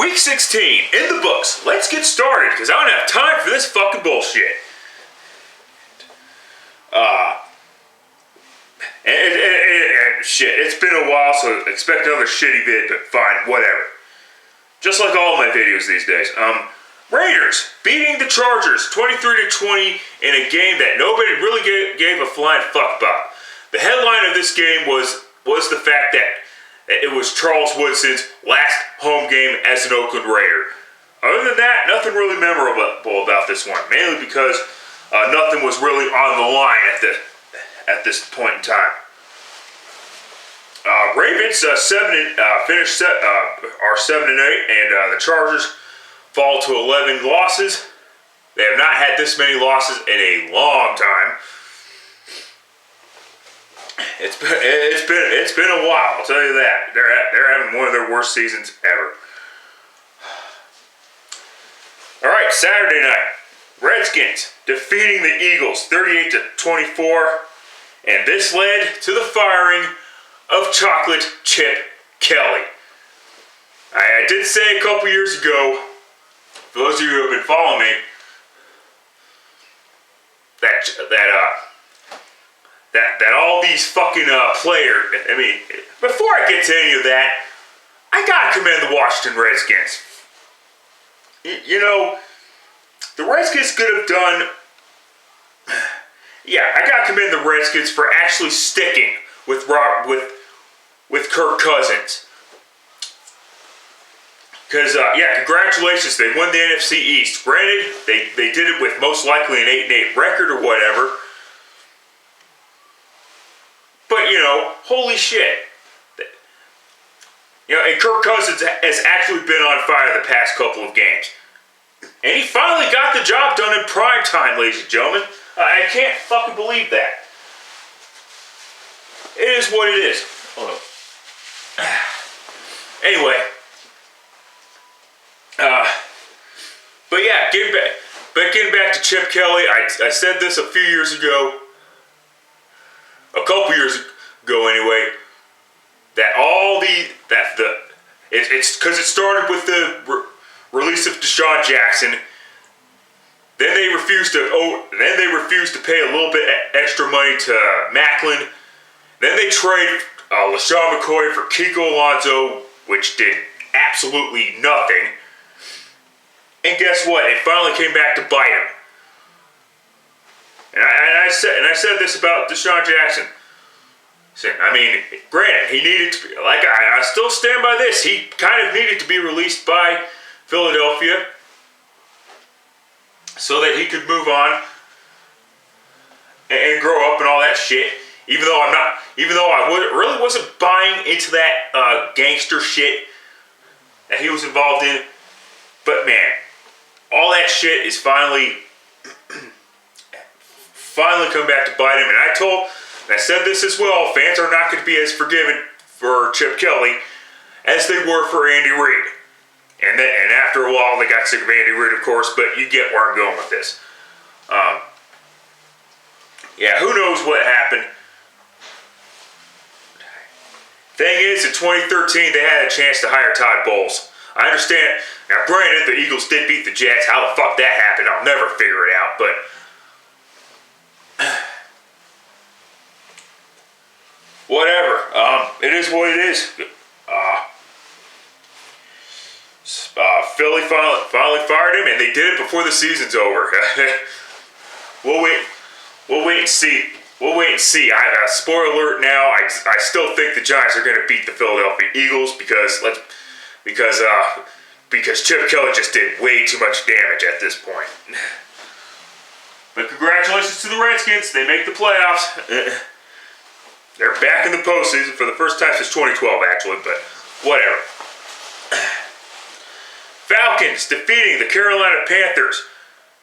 Week 16, in the books. Let's get started, because I don't have time for this fucking bullshit. Shit, it's been a while, so expect another shitty vid, but fine, whatever. Just like all my videos these days. Raiders beating the Chargers 23-20 in a game that nobody really gave a flying fuck about. The headline of this game was the fact that it was Charles Woodson's last home game as an Oakland Raider. Other than that, nothing really memorable about this one, mainly because nothing was really on the line at this point in time. Ravens finished are 7-8, and the Chargers fall to 11 losses. They have not had this many losses in a long time. It's been a while, I'll tell you that. They're having one of their worst seasons ever. All right, Saturday night, Redskins defeating the Eagles 38-24, and this led to the firing of Chocolate Chip Kelly. I did say a couple years ago, for those of you who have been following me, that all these fucking players, I mean, before I get to any of that, I gotta commend the Washington Redskins. You know, the Redskins could have done, yeah, I gotta commend the Redskins for actually sticking with Kirk Cousins. Because, yeah, congratulations, they won the NFC East. Granted, they did it with most likely an 8-8 record or whatever. But, you know, holy shit. You know, and Kirk Cousins has actually been on fire the past couple of games. And he finally got the job done in prime time, ladies and gentlemen. I can't fucking believe that. It is what it is. Hold on. Anyway. But yeah, getting back to Chip Kelly, I said this a few years ago. A couple years ago anyway, it's because it started with the release of Deshaun Jackson. Then they refused to pay a little bit extra money to Macklin. Then they traded LaShawn McCoy for Kiko Alonso, which did absolutely nothing. And guess what? It finally came back to bite him. And I said this about Deshaun Jackson. I mean, granted, he needed to be, like, I still stand by this. He kind of needed to be released by Philadelphia so that he could move on and grow up and all that shit. Even though I really wasn't buying into that gangster shit that he was involved in. But man, all that shit is finally come back to bite him. And I said this as well, fans are not going to be as forgiving for Chip Kelly as they were for Andy Reid. And after a while, they got sick of Andy Reid, of course, but you get where I'm going with this. Yeah, who knows what happened. Thing is, in 2013, they had a chance to hire Todd Bowles. I understand. Now, granted, the Eagles did beat the Jets. How the fuck that happened, I'll never figure it out, but whatever. It is what it is. Philly finally fired him, and they did it before the season's over. We'll wait and see. Spoiler alert now. I still think the Giants are going to beat the Philadelphia Eagles because Chip Kelly just did way too much damage at this point. But congratulations to the Redskins. They make the playoffs. They're back in the postseason for the first time since 2012, actually, but whatever. Falcons defeating the Carolina Panthers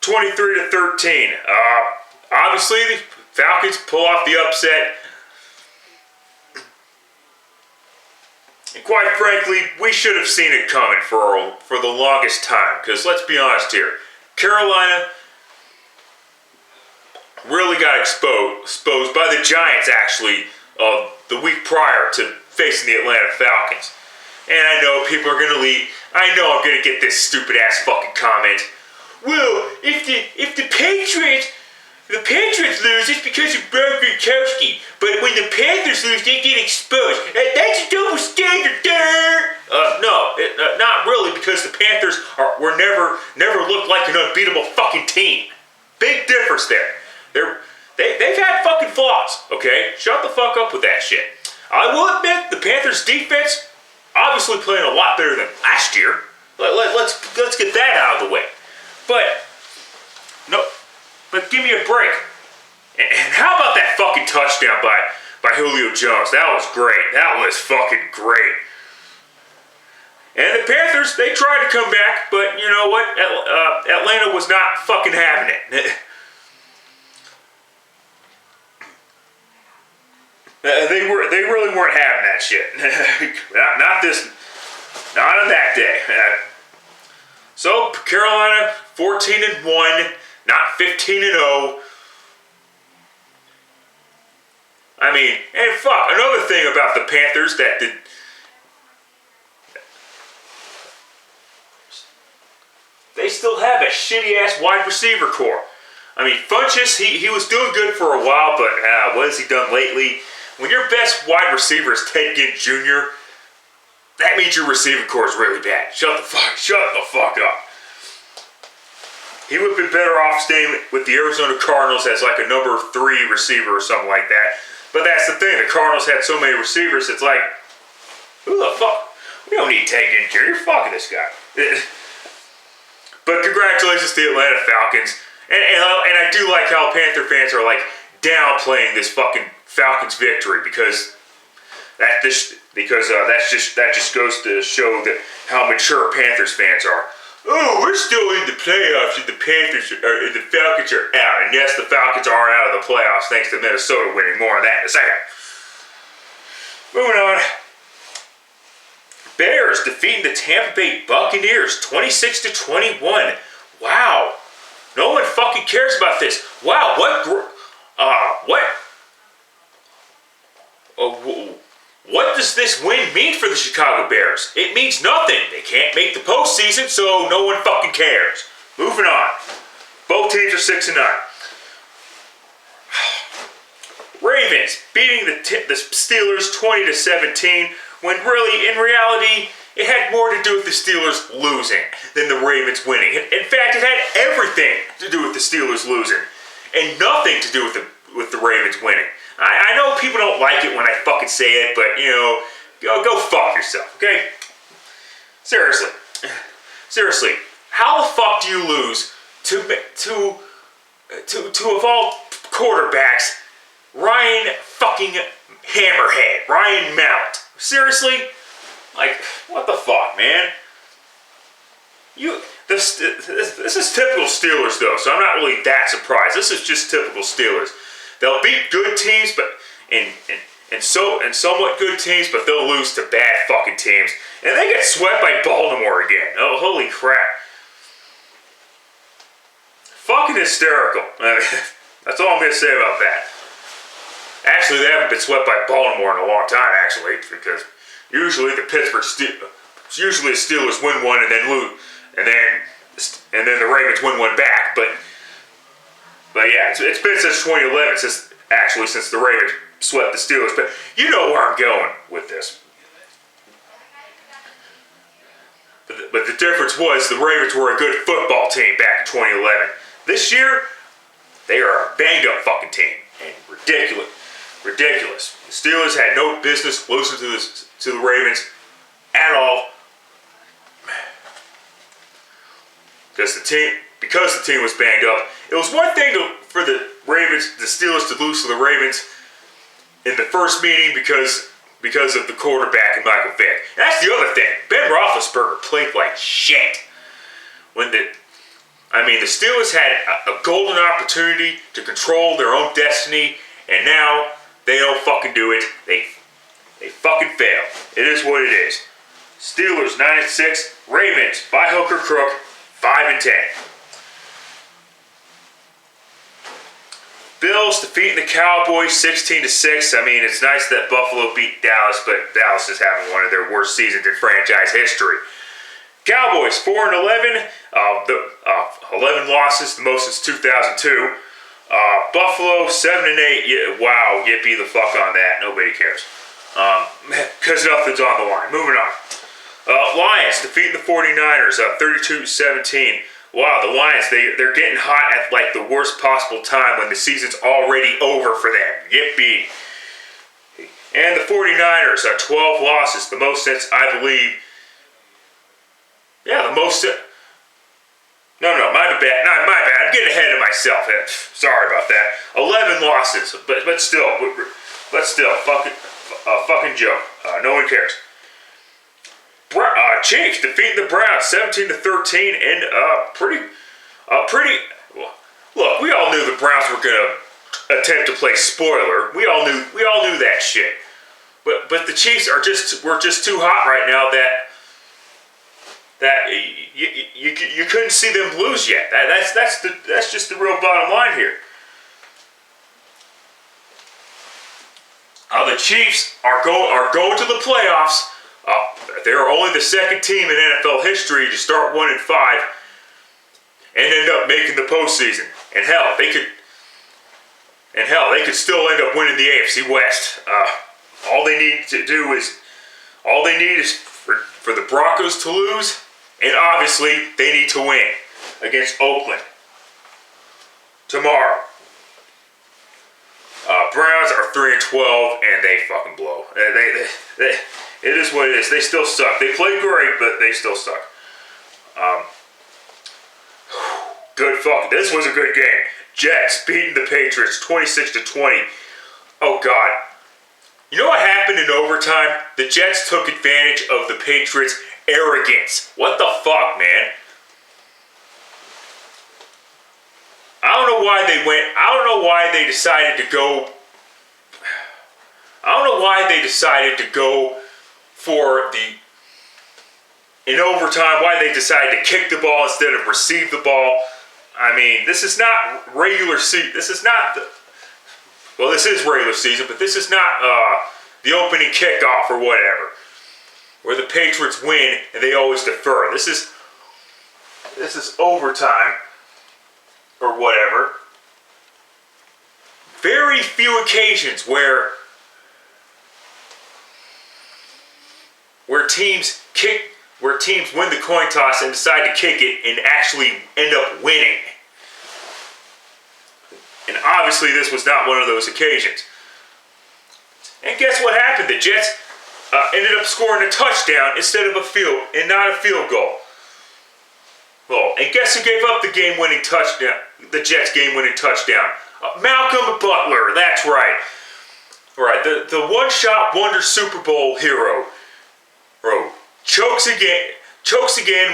23-13. Obviously, the Falcons pull off the upset. And quite frankly, we should have seen it coming for the longest time. Because let's be honest here, Carolina really got exposed by the Giants, actually, the week prior to facing the Atlanta Falcons. And I know people are going to I know I'm gonna get this stupid ass fucking comment. Well, if the Patriots lose, it's because of Rob Gronkowski. But when the Panthers lose, they get exposed. That's a double standard, no, not really, because the Panthers were never looked like an unbeatable fucking team. Big difference there. They've had fucking flaws, okay? Shut the fuck up with that shit. I will admit, the Panthers defense obviously playing a lot better than last year. Let's get that out of the way. But give me a break. And how about that fucking touchdown by Julio Jones? That was great. That was fucking great. And the Panthers, they tried to come back, but you know what? Atlanta was not fucking having it. They really weren't having that shit. Not on that day. So Carolina 14-1, not 15-0. I mean, and fuck, another thing about the Panthers they still have a shitty ass wide receiver core. I mean, Funchess, he was doing good for a while, but what has he done lately? When your best wide receiver is Ted Ginn Jr., that means your receiving core is really bad. Shut the fuck up. He would have been better off staying with the Arizona Cardinals as like a number 3 receiver or something like that. But that's the thing, the Cardinals had so many receivers, it's like, who the fuck? We don't need Ted Ginn Jr., you're fucking this guy. But congratulations to the Atlanta Falcons. And I do like how Panther fans are like downplaying this fucking Falcons victory because that just goes to show that how mature Panthers fans are. Oh, we're still in the playoffs and the Falcons are out. And yes, the Falcons are out of the playoffs thanks to Minnesota winning. More on that in a second. Moving on. Bears defeating the Tampa Bay Buccaneers 26-21. Wow. No one fucking cares about this. Wow, what does this win mean for the Chicago Bears? It means nothing. They can't make the postseason, so no one fucking cares. Moving on. Both teams are 6-9. Ravens beating the Steelers 20-17, when really, in reality, it had more to do with the Steelers losing than the Ravens winning. In fact, it had everything to do with the Steelers losing, and nothing to do with the Ravens winning. I know people don't like it when I fucking say it, but, you know, go fuck yourself, okay? Seriously, how the fuck do you lose to of all quarterbacks, Ryan fucking Hammerhead, Ryan Mallett? Seriously? Like, what the fuck, man? This is typical Steelers, though, so I'm not really that surprised. This is just typical Steelers. They'll beat good teams, but and somewhat good teams, but they'll lose to bad fucking teams. And they get swept by Baltimore again. Oh, holy crap. Fucking hysterical. I mean, that's all I'm going to say about that. Actually, they haven't been swept by Baltimore in a long time, actually, because usually the Steelers win one and then lose, and then the Ravens win one back. But yeah, it's been since 2011, since the Ravens swept the Steelers. But you know where I'm going with this. But the difference was the Ravens were a good football team back in 2011. This year, they are a banged-up fucking team. And ridiculous. The Steelers had no business losing to the Ravens at all. Because the team was banged up. It was one thing for the Steelers to lose to the Ravens in the first meeting because of the quarterback and Michael Vick. That's the other thing. Ben Roethlisberger played like shit. The Steelers had a golden opportunity to control their own destiny, and now they don't fucking do it. They fucking fail. It is what it is. Steelers 9-6, Ravens by hook or crook 5-10. Bills defeating the Cowboys 16-6. I mean, it's nice that Buffalo beat Dallas, but Dallas is having one of their worst seasons in franchise history. Cowboys 4-11, 11 losses, the most since 2002. Buffalo 7-8. Yeah, wow, yippee the fuck on that. Nobody cares. Because nothing's on the line. Moving on. Lions defeating the 49ers 32-17. Wow, the Lions, they're getting hot at like the worst possible time when the season's already over for them. Yippee. And the 49ers 12 losses, the most since, I believe, yeah, the most. No, my bad. Not my bad. I'm getting ahead of myself. Sorry about that. 11 losses, but still, fucking joke. No one cares. Chiefs defeating the Browns 17-13, and pretty. Well, look, we all knew the Browns were gonna attempt to play spoiler. We all knew that shit. But the Chiefs were just too hot right now that you couldn't see them lose yet. That's just the real bottom line here. The Chiefs are going to the playoffs. They're only the second team in NFL history to start 1-5 and end up making the postseason. And hell, they could still end up winning the AFC West. All they need is for the Broncos to lose. And obviously, they need to win against Oakland tomorrow. Browns are 3-12, and they fucking blow. It is what it is. They still suck. They played great, but they still suck. Good fuck. This was a good game. Jets beating the Patriots 26-20. Oh God. You know what happened in overtime? The Jets took advantage of the Patriots' arrogance. What the fuck, man? I don't know why they went. I don't know why they decided to go. I don't know why they decided to go for in overtime. Why they decided to kick the ball instead of receive the ball. I mean, this is not regular season. This is not well, this is regular season, but this is not the opening kickoff or whatever, where the Patriots win and they always defer. This is overtime or whatever. Very few occasions where teams win the coin toss and decide to kick it and actually end up winning. And obviously this was not one of those occasions. And guess what happened? The Jets ended up scoring a touchdown instead of not a field goal. Well, and guess who gave up the game-winning touchdown? The Jets' game-winning touchdown. Malcolm Butler. That's right. Right. The one-shot wonder Super Bowl hero. Chokes again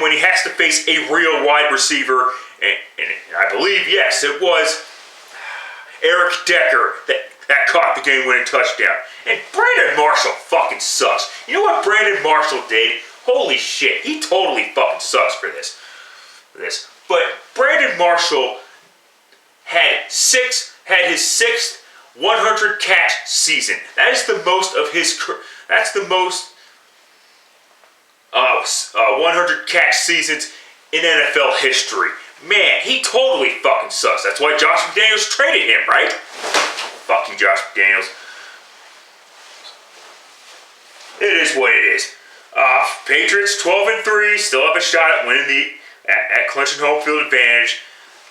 when he has to face a real wide receiver. And I believe, yes, it was Eric Decker that caught the game-winning touchdown. And Brandon Marshall fucking sucks. You know what Brandon Marshall did? Holy shit, he totally fucking sucks for this. But Brandon Marshall had his sixth 100 catch season. That is the most of his. That's the most 100 catch seasons in NFL history. Man, he totally fucking sucks. That's why Josh McDaniels traded him, right? Fuck you, Josh McDaniels. It is what it is. Patriots 12-3, still have a shot at winning at clinching home field advantage.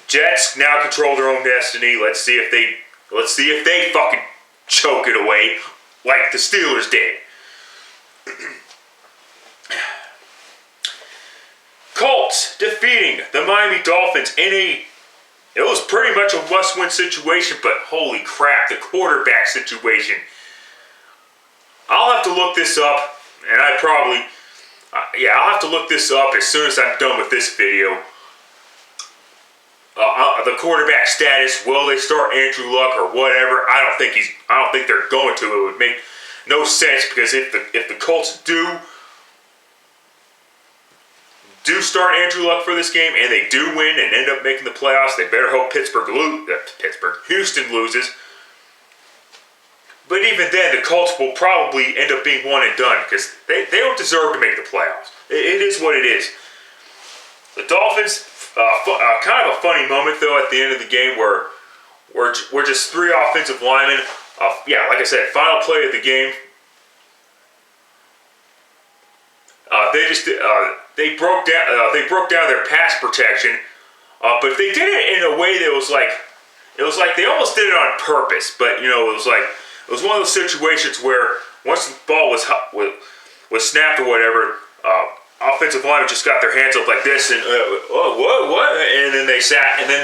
Jets now control their own destiny. Let's see if they fucking choke it away like the Steelers did. Colts defeating the Miami Dolphins it was pretty much a must-win situation, but holy crap, the quarterback situation. I'll have to look this up, and I'll have to look this up as soon as I'm done with this video. The quarterback status, will they start Andrew Luck or whatever? I don't think they're going to. It would make no sense, because if the Colts do start Andrew Luck for this game and they do win and end up making the playoffs, they better hope Houston loses. But even then, the Colts will probably end up being one and done, because they don't deserve to make the playoffs. It is what it is. The Dolphins, kind of a funny moment though at the end of the game where we're just three offensive linemen. Yeah, like I said, final play of the game. They broke down their pass protection, but they did it in a way that was like they almost did it on purpose. But it was one of those situations where once the ball was snapped or whatever, offensive linemen just got their hands up like this and what? And then they sat, and then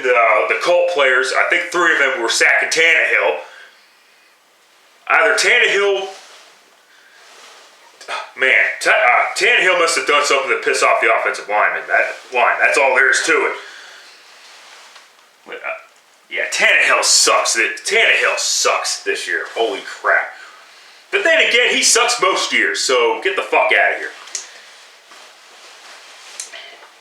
the Colt players, I think three of them were sacking Tannehill. Either Tannehill. Man, Tannehill must have done something to piss off the offensive lineman. That's all there is to it. Yeah, Tannehill sucks. Tannehill sucks this year. Holy crap. But then again, he sucks most years, so get the fuck out of here.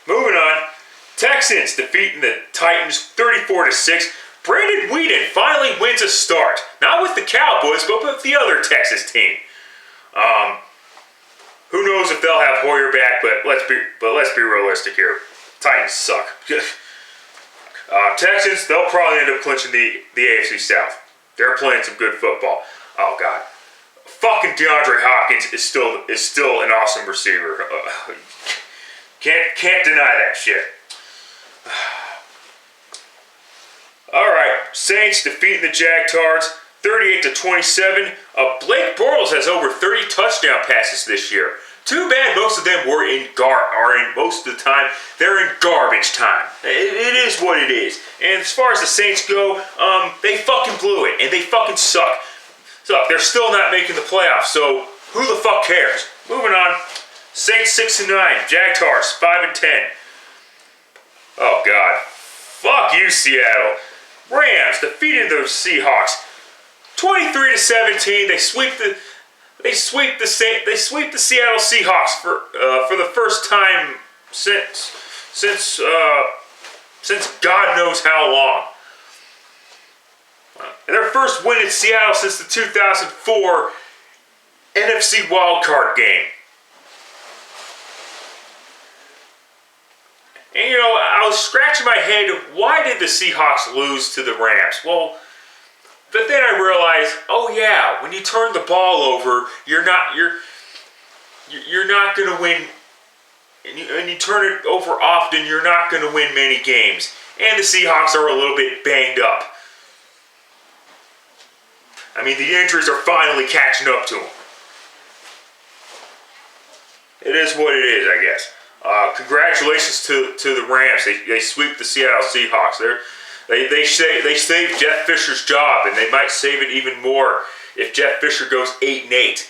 Moving on. Texans defeating the Titans 34-6. Brandon Weeden finally wins a start. Not with the Cowboys, but with the other Texas team. Who knows if they'll have Hoyer back, but let's be realistic here. Titans suck. Texans, they'll probably end up clinching the AFC South. They're playing some good football. Oh God, fucking DeAndre Hopkins is still an awesome receiver. Can't deny that shit. All right, Saints defeating the Jaguars 38-27. Blake Bortles has over 30 touchdown passes this year. Too bad most of them were most of the time they're in garbage time. It is what it is. And as far as the Saints go, they fucking blew it and they fucking suck. They're still not making the playoffs. So who the fuck cares? Moving on. Saints 6-9. Jaguars 5-10. Oh God. Fuck you, Seattle. Rams defeated the Seahawks 23-17. They sweep the Seattle Seahawks for the first time since God knows how long. Their first win in Seattle since the 2004 NFC wildcard game. And I was scratching my head, why did the Seahawks lose to the Rams? Well, but then I realized, oh yeah, when you turn the ball over, you're not going to win. And you turn it over often, you're not going to win many games. And the Seahawks are a little bit banged up. I mean, the injuries are finally catching up to them. It is what it is, I guess. Congratulations to the Rams. They sweep the Seattle Seahawks. They saved Jeff Fisher's job, and they might save it even more if Jeff Fisher goes 8-8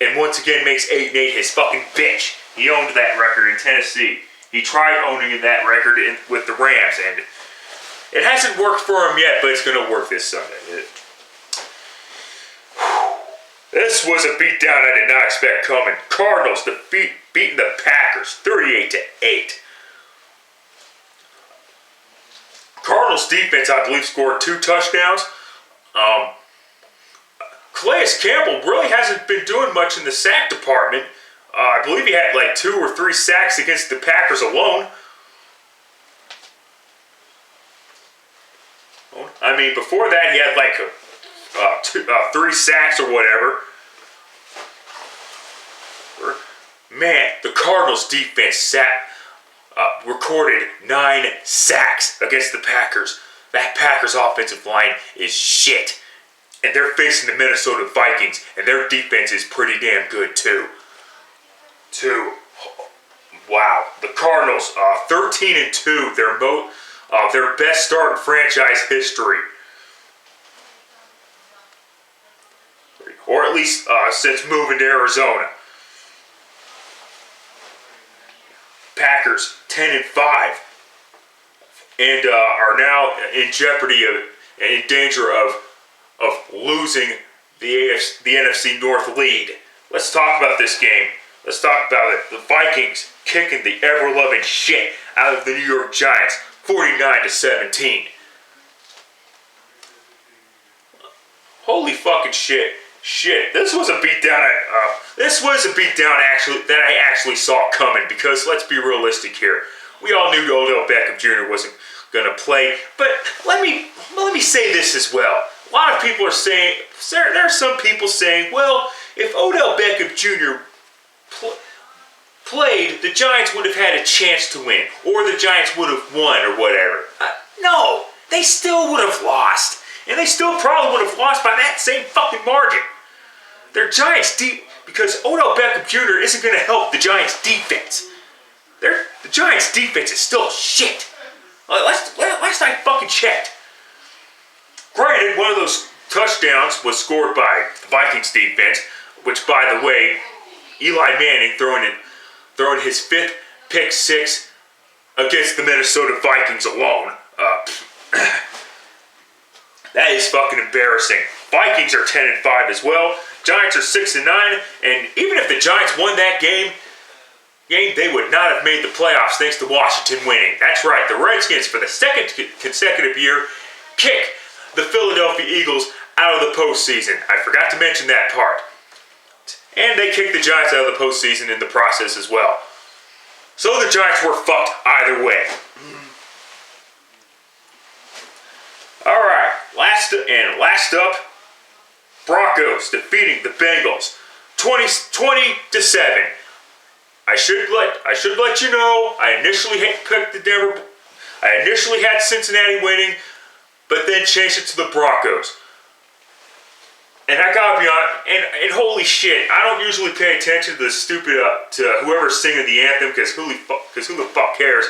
and once again makes 8-8 his fucking bitch. He owned that record in Tennessee. He tried owning that record with the Rams, and it hasn't worked for him yet, but it's going to work this Sunday. This was a beatdown I did not expect coming. Cardinals beating the Packers 38-8. Cardinals defense, I believe, scored 2 touchdowns. Calais Campbell really hasn't been doing much in the sack department. I believe he had like 2 or 3 sacks against the Packers alone. I mean, before that, he had like 3 sacks or whatever. Man, the Cardinals defense recorded 9 sacks against the Packers. That Packers offensive line is shit. And they're facing the Minnesota Vikings, and their defense is pretty damn good too. Wow. The Cardinals, 13-2, their best start in franchise history. Or at least since moving to Arizona. Packers 10-5 and are now in jeopardy in danger of losing the NFC North lead. Let's talk about this game. Let's talk about it. The Vikings kicking the ever-loving shit out of the New York Giants 49-17. Holy fucking shit. shit, this was a beatdown. This was a beatdown that I actually saw coming, because let's be realistic here. We all knew Odell Beckham Jr. wasn't gonna play, but let me say this as well. A lot of people are saying, there are some people saying, well, if Odell Beckham Jr. played, the Giants would have had a chance to win, or the Giants would have won, or whatever. No, they still would have lost. And they still probably would have lost by that same fucking margin. Their Giants because Odell Beckham Jr. isn't going to help the Giants defense. The Giants defense is still shit. Last I fucking checked. Granted, one of those touchdowns was scored by the Vikings defense, which, by the way, Eli Manning throwing his 5th pick 6 against the Minnesota Vikings alone. That is fucking embarrassing. Vikings are 10-5 as well. Giants are 6-9, and even if the Giants won that game, they would not have made the playoffs thanks to Washington winning. That's right, the Redskins, for the second consecutive year, kick the Philadelphia Eagles out of the postseason. I forgot to mention that part. And they kicked the Giants out of the postseason in the process as well. So the Giants were fucked either way. Alright, last up, Broncos defeating the Bengals 20-7. I should let you know, I initially had Cincinnati winning, but then changed it to the Broncos. And I gotta be honest, and holy shit, I don't usually pay attention to the stupid, to whoever's singing the anthem, because who the fuck cares?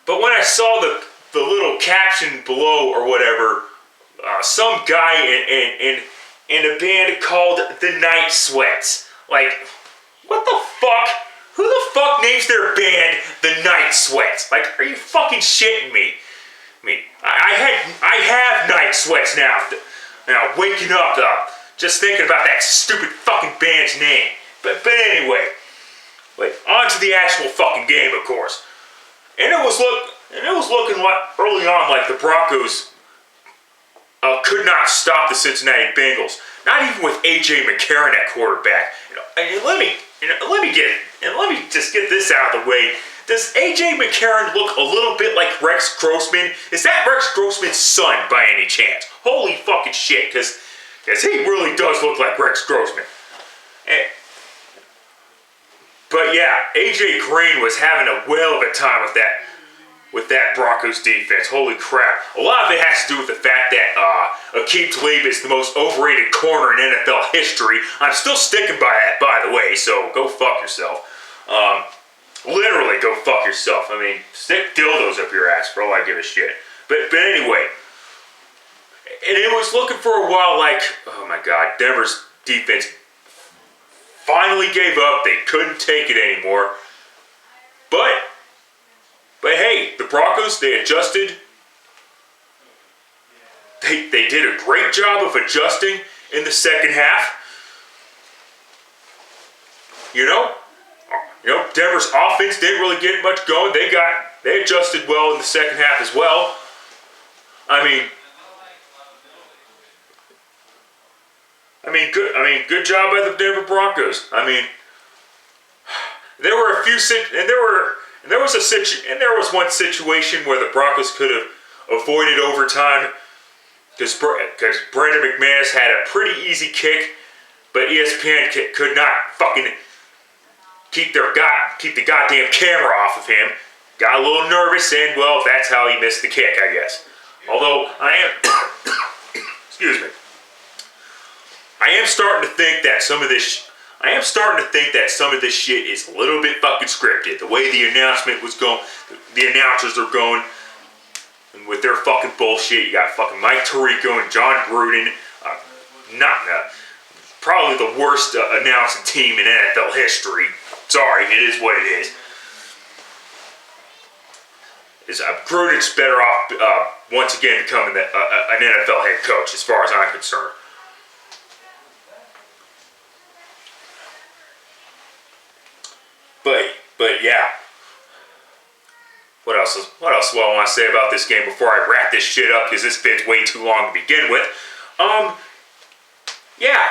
But when I saw the little caption below or whatever, some guy in a band called the Night Sweats. Like, what the fuck? Who the fuck names their band the Night Sweats? Like, are you fucking shitting me? I mean, I have night sweats now. Now, waking up, just thinking about that stupid fucking band's name. But anyway, like, on to the actual fucking game, of course. And it was looking like, early on, like the Broncos could not stop the Cincinnati Bengals. Not even with A.J. McCarron at quarterback. And let me just get this out of the way. Does A.J. McCarron look a little bit like Rex Grossman? Is that Rex Grossman's son by any chance? Holy fucking shit, because he really does look like Rex Grossman. But yeah, A.J. Green was having a whale of a time with that Broncos defense. Holy crap. A lot of it has to do with the fact that Aqib Talib is the most overrated corner in NFL history. I'm still sticking by that, by the way, so go fuck yourself. Literally, go fuck yourself. I mean, stick dildos up your ass for all I give a shit. But anyway, and it was looking for a while like, oh my god, Denver's defense finally gave up. They couldn't take it anymore. But hey, the Broncos, they adjusted. They did a great job of adjusting in the second half. You know, Denver's offense didn't really get much going. They adjusted well in the second half as well. I mean, good job by the Denver Broncos. I mean, there were a few there was one situation where the Broncos could have avoided overtime because Brandon McManus had a pretty easy kick, but ESPN could not fucking keep the goddamn camera off of him. Got a little nervous, and well, that's how he missed the kick, I guess. Although excuse me, I am starting to think that some of this shit is a little bit fucking scripted. The way the announcement was going, the announcers are going, and with their fucking bullshit. You got fucking Mike Tirico and John Gruden, probably the worst announcing team in NFL history. Sorry, it is what it is. Gruden's better off once again becoming an NFL head coach, as far as I'm concerned. But yeah. What else do I want to say about this game before I wrap this shit up? Because this vid's way too long to begin with. Yeah.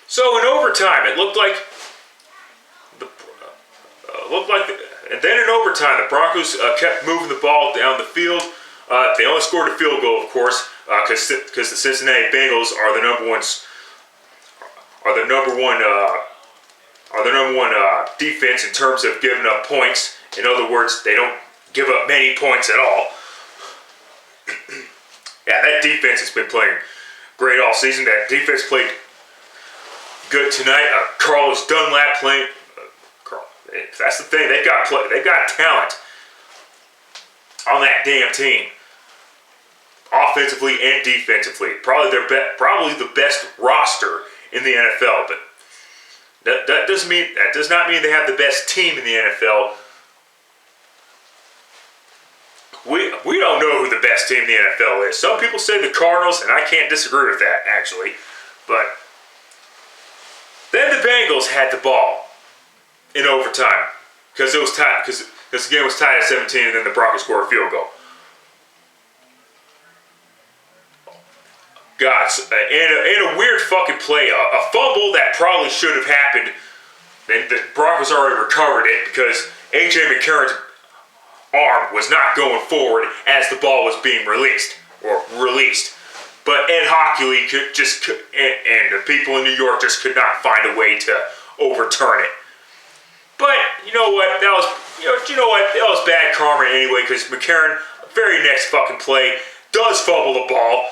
So in overtime, it looked like and then in overtime, the Broncos kept moving the ball down the field. They only scored a field goal, of course, because the Cincinnati Bengals are the number one defense in terms of giving up points. In other words, they don't give up many points at all. Yeah, that defense has been playing great all season. That defense played good tonight. Carlos Dunlap playing. That's the thing. They got talent on that damn team, offensively and defensively. Probably the best roster in the NFL. But that does not mean they have the best team in the NFL. We don't know who the best team in the NFL is. Some people say the Cardinals, and I can't disagree with that, actually. But then the Bengals had the ball in overtime because it was tied. Because the game was tied at 17, and then the Broncos scored a field goal. God, in a weird fucking play, a fumble that probably should have happened. And the Broncos already recovered it because A.J. McCarron's arm was not going forward as the ball was being released. But Ed Hockley and the people in New York just could not find a way to overturn it. But you know what? That was bad karma anyway, because McCarron, very next fucking play, does fumble the ball.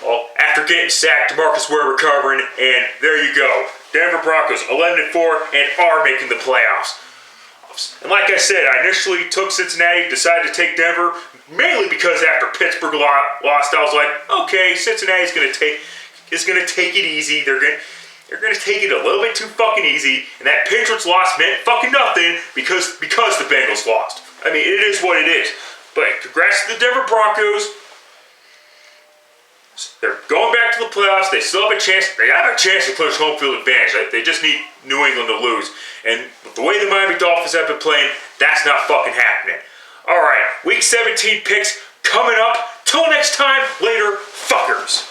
Well, after getting sacked, DeMarcus Ware recovering, and there you go. Denver Broncos 11-4 and are making the playoffs. And like I said, I initially took Cincinnati, decided to take Denver, mainly because after Pittsburgh lost, I was like, okay, Cincinnati's gonna take it easy. They're gonna take it a little bit too fucking easy, and that Patriots loss meant fucking nothing because the Bengals lost. I mean, it is what it is. But congrats to the Denver Broncos. They're going back to the playoffs. They still have a chance. They have a chance to clinch home field advantage. They just need New England to lose. And with the way the Miami Dolphins have been playing, that's not fucking happening. All right, Week 17 picks coming up. Till next time, later, fuckers.